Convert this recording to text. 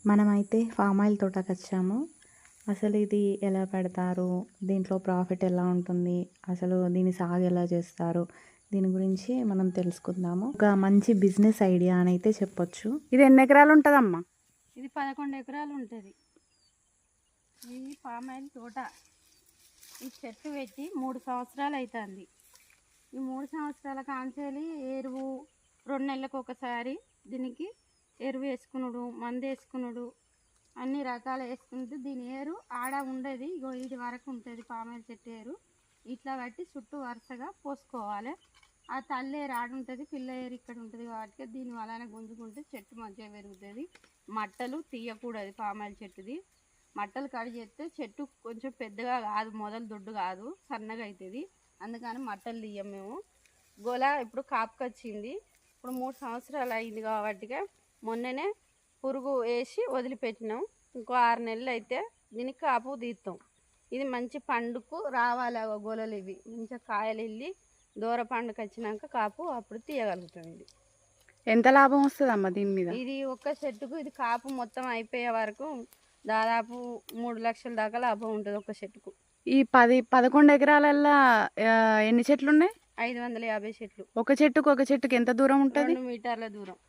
మనమైతే palm oil తోటకి వచ్చాము. అసలు ఇది ఎలా పెడతారు, దీంట్లో ప్రాఫిట్ ఎలా ఉంటుంది, అసలు దీని సాగు ఎలా చేస్తారు, దీని గురించి మనం తెలుసుకుందాము. ఒక మంచి బిజినెస్ ఐడియా అని అయితే చెప్పొచ్చు. ఇది ఎన్ని ఎకరాలు ఉంటుందమ్మా? ఇది 11 ఎకరాలు ఉంటుంది. ఇది పామ్ ఆయిల్ తోట. ఈ చెట్టు పెట్టి 3 సంవత్సరాలు అవుతుంది. ఈ 3 సంవత్సరాల కాంచేలి ఎరువు 2 నెలలకు ఒకసారి దీనికి ఎరువు వేసుకునుడు, మందు వేసుకునుడు, అన్ని రకాలు వేసుకుంటూ దీని ఏరు ఆడ ఉండేది. ఇగో ఇది వరకు ఉంటుంది పామ్ ఆయిల్ చెట్టు ఏరు. ఇట్లా బట్టి చుట్టూ వరుసగా పోసుకోవాలి. ఆ తల్లి ఏరు ఆడుంటుంది, పిల్ల ఏరు ఇక్కడ ఉంటుంది కాబట్టి దీని వలన గుంజుకుంటే చెట్టు మంచిగా పెరుగుతుంది. మట్టలు తీయకూడదు పామ్ ఆయిల్ చెట్టుది. మట్టలు కడి చేస్తే చెట్టు కొంచెం పెద్దగా కాదు, మొదలు దొడ్డు కాదు, సన్నగా అవుతుంది. అందుకని మట్టలు తీయం మేము. గోల ఇప్పుడు కాపుకొచ్చింది. ఇప్పుడు 3 సంవత్సరాలు అయింది కాబట్టి మొన్ననే పురుగు వేసి వదిలిపెట్టినాం. ఇంకో 6 నెలలు అయితే దీనికి కాపు తీస్తాం. ఇది మంచి పండుకు రావాలి. గోలలు ఇవి మంచిగా కాయలు వెళ్ళి దూర పండుగ వచ్చినాక కాపు అప్పుడు తీయగలుగుతాం. ఇది ఎంత లాభం వస్తుందమ్మా దీని మీద? ఇది ఒక్క చెట్టుకు ఇది కాపు మొత్తం అయిపోయే వరకు దాదాపు 3 లక్షల దాకా లాభం ఉంటుంది ఒక చెట్టుకు. ఈ 11 ఎకరాలల్లో ఎన్ని చెట్లు ఉన్నాయి? 550 చెట్లు. ఒక చెట్టుకు ఎంత దూరం ఉంటుంది? 2 మీటర్ల దూరం.